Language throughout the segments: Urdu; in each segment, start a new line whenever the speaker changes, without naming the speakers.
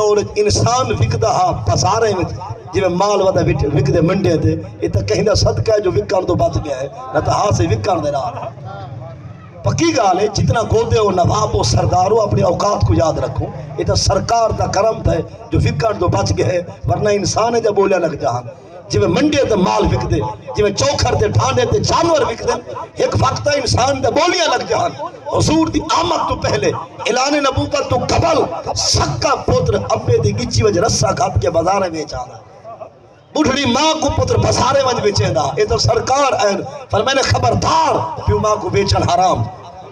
دور انسان وکدا ہا بازارے وچ جویں مال ودا وکدے منڈے تے یہ تے کہیں دا صدقہ ہے جو وکن تو بچ گیا ہے نہ تے ہاں سے وکن دے نال پکی گال ہے جتنا گودے ہو نواب ہو سردار ہو اپنے اوقات کو یاد رکھو یہ تو سرکار دا کرم تھا جو وکن تو بچ گئے ورنہ انسان ہے جب بولیا لگ جہاں جویں منڈے تے مال وکدے جویں چوکھر تے ٹھانڈے تے جانور وکدے ایک وقت انسان تے بولیاں لگ جہاں حضور دی آمد تو پہلے اعلان نبوت تو قبل سکا پتر ابے دی گچی وجہ رسا کھپ کے بازارے بیچ آنا بڑھڑی ماں کو پتر بازارے وجہ بیچے دا یہ تو سرکار این فرمائنے خبردار پیو ماں کو بیچن حرام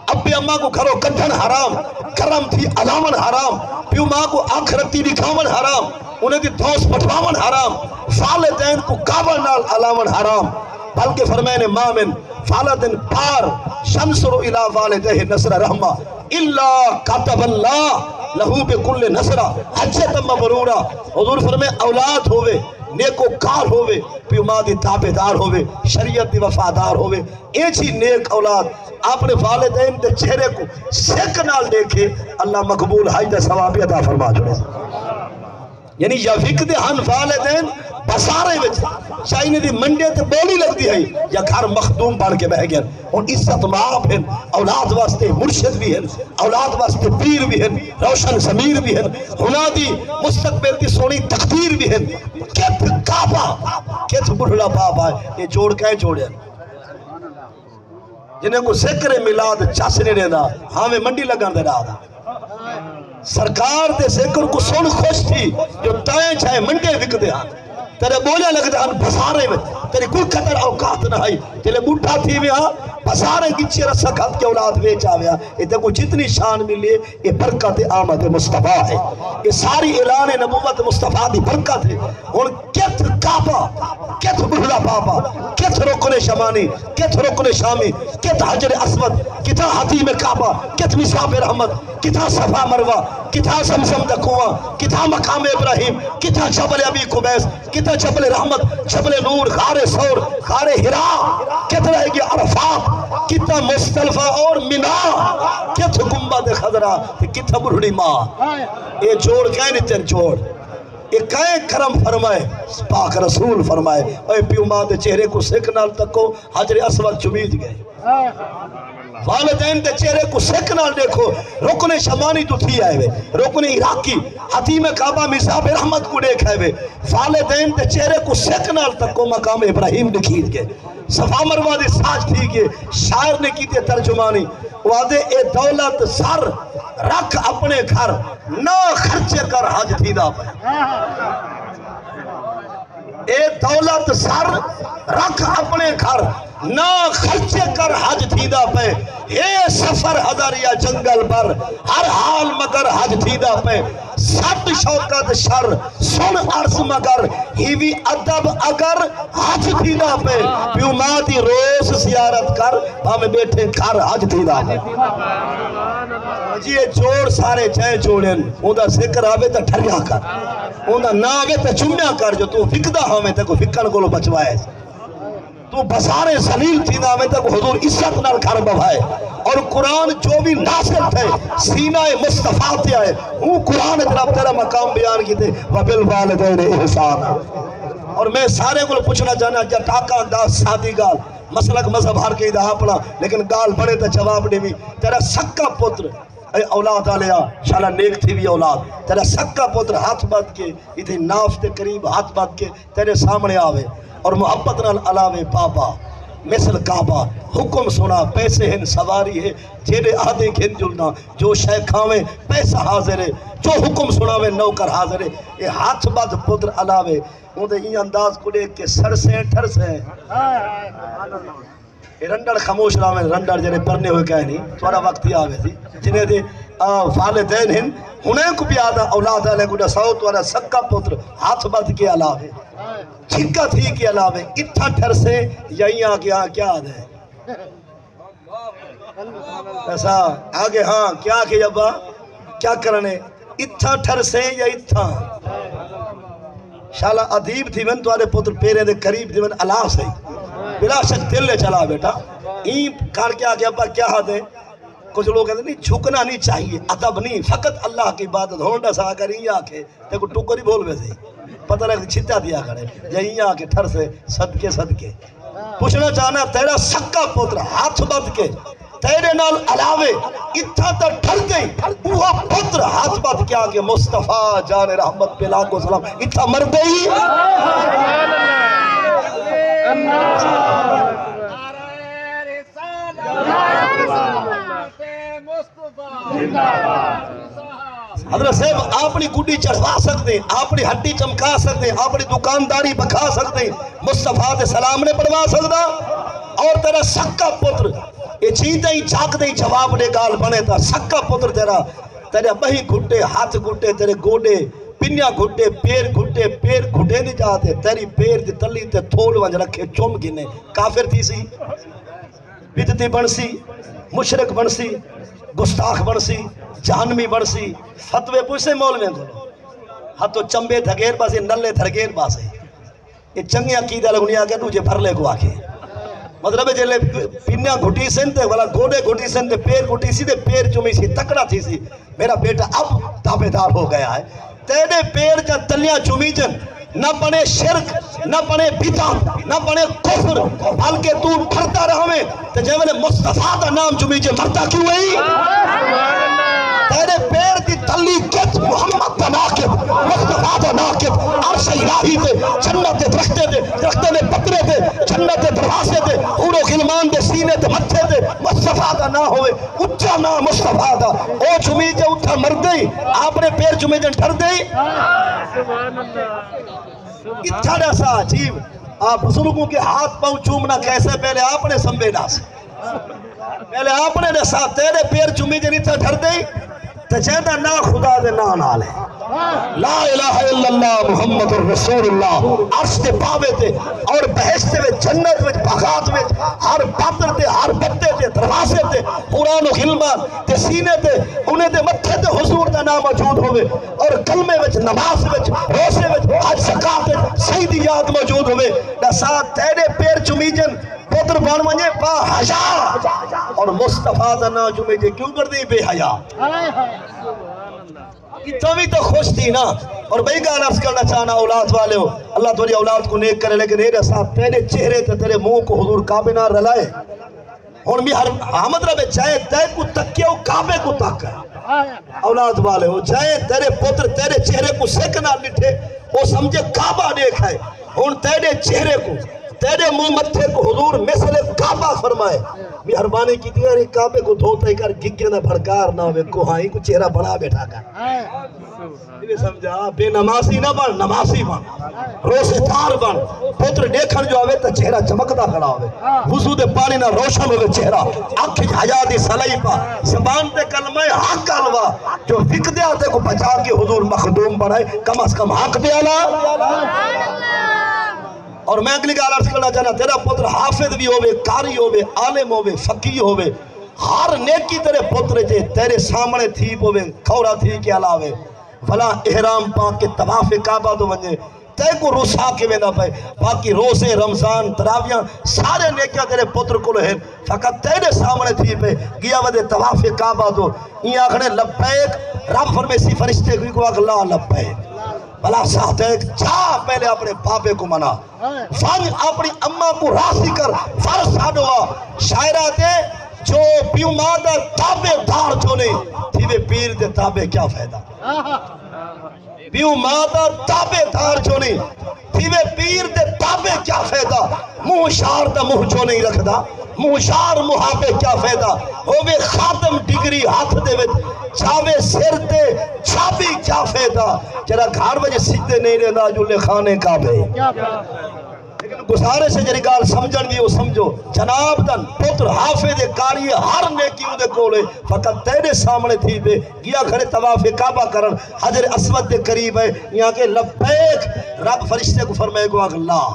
ابے اماں کو گھروں کڈھن حرام کرم تھی علامن حرام پیو ماں کو آخرتی دکھاون حرام انہیں دی دوست پٹھواون حرام والدین کو کعبہ نال علامن حرام بلکہ فرمائنے ماں من فالدن پار شمسرو الہ والدہ نصر رحمہ اللہ کاتب اللہ لہو بکل نصرہ حجت مبرورہ حضور فرمائے اولاد ہوئے نیکو کار ہوئے پیو ماں دی تابدار ہوئے شریعت دی وفادار ہوئے ایچی نیک اولاد اپنے والدین دے چہرے کو سیک نال دیکھے اللہ مقبول حج دا ثواب عطا فرما جڑے یعنی یا وکدے ہن والدین بسارے وچ چاہینے دی منڈے تے بولی لگتی ہے یا گھر مخدوم بن کے بہ گئے اور عزت ماپ ہیں اولاد واسطے مرشد بھی ہیں اولاد واسطے پیر بھی ہیں روشن ضمیر بھی ہیں ہنادی مستقبل کی سونی تقدیر بھی ہیں کت کعبہ کت بڑھڑا بابا ہے یہ جوڑ کہیں جوڑے جنہیں کو ذکر میلاد چاسنے دینا ہمیں منڈی لگان دے رہا تھا سرکار دے ذکر کو سن خوش تھی جو تائیں چاہے منڈے وک دے ہاں تیرے بولیا لگتا ہن بسارے میں تیرے کوئی قدر اوقات نہ آئی تیرے بوٹھا تھی میں ہاں بسارے گچے رسا کھت کے اولاد بیچ آویا یہ تے کو جتنی شان ملی یہ برکت آمد مصطفیٰ ہے یہ ساری اعلان نبوت مصطفیٰ دی برکت ہے اور کت کعبہ کت بڑھڑا بابا کت رکن شمانی کت رکن شامی کت حجر اسود کتا حتیم کعبہ کت مصاب رحمت کتا صفا مروہ کتا زمزم دا کنواں کتا مقام ابراہیم کتا جبل ابی قبیس کتا جبل رحمت جبل نور غار سور غار ہرا کت رہے گی عرفات کتا مصطلفہ اور منا کت گنبد خضرہ کتا بڑھڑی ماں یہ جوڑ کہیں تیر جوڑ یہ کہیں کرم فرمائے پاک رسول فرمائے اے پیو ماں دے چہرے کو سکھ نال تکو حجر اسود چمید گئے والدین دے چہرے کو سکھ نال دیکھو رکن شمانی تو تھی آئے وے رکن عراقی حتیم کعبہ مصاب رحمت کو دیکھ آئے وے والدین دے چہرے کو سکھ نال تکو مقام ابراہیم دکھید گئے صفا مروہ دے ساج تھی گئے شاعر نے کی تے ترجمانی وعدے اے دولت سر رکھ اپنے گھر نہ خرچے کر حج تھی دا پہ اے دولت سر رکھ اپنے گھر نہ خرچے کر حج تھیدا پہ اے سفر حضر یا جنگل پر ہر حال مگر حج تھیدا پہ سٹ شوکت شر سن عرض مگر ہیوی ادب اگر حج تھیدا پہ پیو ماں دی روز زیارت کر ہمیں بیٹھے گھر حج تھیدا پہ جی یہ جوڑ سارے چاہے جوڑیں اندھا ذکر آوے تا ٹھریا کر اندھا نہ آوے تا چمیا کر جو تو فکدہ ہمیں تا کو فکر کو لو بچوائے تو بسارے ذلیل تھی نہ میں تک حضور عزت نال گھر بھائے اور قرآن جو بھی نازل تھے سینہ مصطفیٰ تے آئے وہ قرآن جناب تیرا مقام بیان کی تھے وَبِالْوَالِدَيْنِ اِحْسَانًا اور میں سارے کو پوچھنا چاہنا جا ٹاکا انداز سادی گال مسلک مذہب ہر کے ادھا پڑا لیکن گال بڑے تا جواب نہیں بھی تیرا سکا پتر اے اولاد آلیا شالا نیک تھی بھی اولاد تیرا سکا پتر ہاتھ بات کے ادھے ناف تے قریب ہاتھ بات کے تیرے سامنے آوے اور محبت نال علاوے بابا مثل کعبہ حکم سنا پیسے ہیں سواری ہے جیڑے آدھے گھن جلنا جو شے کھاویں پیسہ حاضر ہے جو حکم سناویں نوکر حاضر ہے یہ ہاتھ بات پتر علاوے اندھے یہ انداز کو دیکھ کے سر سے ٹھر سے یہ رنڈر خاموش راویں رنڈر جنہیں پڑھنے ہوئے کہے نہیں تھوڑا وقت ہی آوے تھی جنہیں دے والدین ہیں انہیں کو بھی آدھا اولاد آلے کو ساؤت والا سکا پتر ہاتھ بات کے علاوے چھکا تھی کے علاوے اتھا ٹھر سے یہی آگے ہاں کیا آدھے ایسا آگے ہاں کیا کہ جبا کیا کرنے اتھا ٹھر سے یا اتھا شالا عدیب تھی من تو آدھے پتر پیرے دے قریب تھی من اللہ سے بلا شک دل لے چلا بیٹا این کار کے آگے ابا کیا آدھے کچھ لوگ کہتے ہیں نہیں جھکنا نہیں چاہیے، ادب نہیں، فقط اللہ کی عبادت ہونڈا سا کر ہی آکے تے کو ٹکر ہی بول ویسے پتہ لگ چھتا دیا کرے یہی آکے ٹھر سے صدقے صدقے پوچھنا چاہنا تیرا سکا پتر ہاتھ بند کے تیرے نال علاوے اتھا تا ٹھر گئی وہ پتر ہاتھ بند کیا کہ مصطفیٰ جان رحمت پہ لاکھوں سلام اتھا مر گئی حضرت صاحب اپنی گڈی چڑھوا سکتے ہیں، اپنی ہڈی چمکا سکتے ہیں، اپنی دکانداری بکھا سکتے ہیں، مصطفیٰ دے سلام نے پڑھوا سکتا اور تیرا سکا پتر یہ چیندہ ہی چاک دے جواب دے گال بنے تھا سکا پتر تیرا تیرے بہی گھٹے ہاتھ گھٹے تیرے گوڑے پنیا گھٹے پیر گھٹے نہیں جاتے تیری پیر دی تلی تے تھول ونج رکھے چوم گنے کافر تھی سی بدتی بنسی مشرک بنسی گستاخ بنسی جہنمی بنسی فتوے پوچھے مول میں دھولو ہاتھو چمبے دھگیر باسے نلے دھرگیر باسے یہ چنگی عقیدہ لگنی آگے تجھے بھرلے کو آگے مطلب ہے جلے پینیاں گھٹی سنتے والا گوڑے گھٹی سنتے پیر گھٹی سی دے پیر چمی سی تکڑا تھی سی میرا بیٹا اب تابے دار ہو گیا ہے تیرے پیر جن تلیاں چمی جن نہ بنے شرک نہ بنے بدعت نہ بنے کفر بلکہ تو پھرتا رہا میں تو جب میں نے مصطفیٰ دا نام چمی جے مرتا کیوں ہوئی تیرے پیر دی تلی کت محمد دا ناکب مصطفیٰ دا ناکب عرش الہی دے جنت دے درختے میں پترے دے جنت دے دروازے دے اورو غلمان دے سینے دے متھے دے مصطفیٰ دا نہ ہوئے اچھا نام مصطفیٰ دا او چمی جے اٹھا مر گئی آپ نے پیر چمی جن ٹھر گئی اتھا سا عجیب آپ بزرگوں کے ہاتھ پاؤں چومنا کیسے پہلے آپ نے سنبھیلا سے پہلے آپ نے نسا تیرے پیر چمی جن اتھا ٹھر گئی تجیدہ نا خدا دے نا نالے لا الہ الا اللہ محمد الرسول اللہ عرش تے پاوے تے اور بہشتے میں جنت میں بغات میں ہر پاتر تے ہر بٹے تے دروازے تے قرآن و غلمان تے سینے تے انہیں تے متھے تے حضور دا نام موجود ہوئے اور کلمے وچ نماز وچ روزے وچ حج زکات سیدیات موجود ہوئے نسا تیرے پیر چمی جن پتر بان ونجے با حیا اور مصطفیٰ دا نام چمی جے کیوں کر دی بے حیا اتنا بھی تو خوش تھی نا اور بھئی گاہ عرض کرنا چاہنا اولاد والے ہو اللہ تمہاری اولاد کو نیک کرے لیکن اے صاحب تیرے چہرے تے تیرے منہ کو حضور کعبے نہ رلائے اور میں ہر حامد رب جائے تے کو تکیہ و کعبے کو تک اولاد والے ہو جائے تیرے پتر تیرے چہرے کو سیکنا لٹھے وہ سمجھے کعبہ دیکھا ہے اور تیرے چہرے کو تیرے منہ متھے کو حضور مثل کعبہ فرمائے مہربانی کی دیگر ایک کعبے کو دھوتے کر گگے نہ بھڑکار نہ ہوئے کوہائی کو چہرہ بڑا بیٹھا کر یہ سمجھا بے نمازی نہ بن نمازی بن روزے دار بن پتر دیکھن جو آوے تو چہرہ چمکتا کھڑا ہوئے وضو دے پانی نہ روشن ہوئے چہرہ آنکھ حیاتی صلاحی پا زبان تے کلمہ حق کلوہ جو فکر دے آتے کو بچا کے حضور مخدوم بنائے کم از کم حق دے اللہ اور میں اگلی گال عرض کرنا چاہنا تیرا پتر حافظ بھی ہوئے کاری ہوئے عالم ہوئے فقیہ ہوئے ہر نیکی تیرے پتر جے تیرے سامنے تھی ہوئے کھورا تھی کے علاوے بھلا احرام پاک کے طواف کعبہ تو ونجے تے کو روسا کے ویندہ پے باقی روزے رمضان تراویاں سارے نیکیاں تیرے پتر کو لہن فقط تیرے سامنے تھی پہ گیا ودے طواف کعبہ تو یہ آخنے لبیک رب فرمیسی فرشتے کو اللہ لبیک بلا صادق جا پہلے اپنے پاپے کو منا فن اپنی اممہ کو راضی کر فرض آڈوا شاعرہ دے جو پیو مادہ تابے دار جو نہیں تھیوے پیر دے تابے کیا فائدہ پیو مادہ تابے دار جو نہیں تھیوے پیر دے تابے کیا فائدہ منہ شار دا منہ جو نہیں رکھ دا منہ شار محابے کیا فائدہ ہوئے خاتم ڈگری ہاتھ دے وچ چاوے سر تے چابی کیا فائدہ جرا گھار وجہ سیدھے نہیں رہنا جو لے خانے کعبے لیکن گزارے سے جری گال سمجھن بھی وہ سمجھو جناب دن پتر حافظ کاری ہر نیکی دے کولے فقط تیرے سامنے تھی بے گیا کھڑے طواف کعبہ کرن حجر اسود دے قریب ہے یہاں کے لبیک رب فرشتے کو فرمائے گو اللہ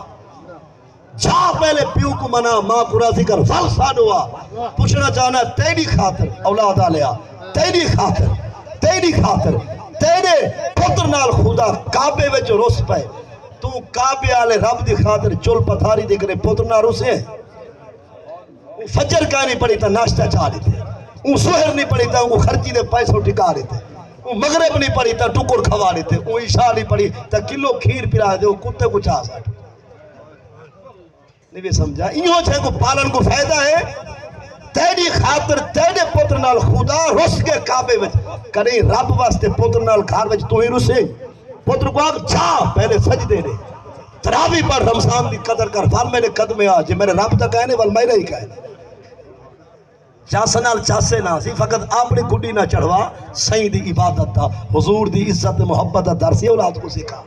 جا پہلے پیو کو منا ماں کو راضی کر فلسان ہوا پوچھنا چاہنا تیری خاطر اولاد آلیا تیری خاطر تیرے پتر نال خدا کعبے وچ روس پائے تو کعبے آلے رب دی خاطر چل پتھاری دے کرے پتر نال روسے فجر کا نہیں پڑی تا ناشتہ چاہ لیتے وہ سہر نہیں پڑی تا وہ خرچی دے پیسوں ٹکا رہے تھے، وہ مغرب نہیں پڑی تا ٹکر کھوا رہے تھے، وہ عشاء نہیں پڑی تا کلو کھیر پلا دے وہ کتے کو چاہ ساٹھ نہیں بھی سمجھا۔ ایوں چھے کو پالن کو فائدہ ہے، تیری خاطر تیرے پتر نال خدا رس کے کعبے وچ کریں رب واسطے پتر نال گھر وچ تو ہی رسے، پتر کو آگ جا پہلے سجدے دے تراوی پر رمضان دی قدر کر، فال میرے قدمے آ جے میرے رب تک کہنے وال میرے ہی کہنے چاسے نال چاسے نہ سی، فقط اپنی گڈی نہ چڑھوا، سائیں دی عبادت دا حضور دی عزت محبت دا درسی اولاد کو سکھا۔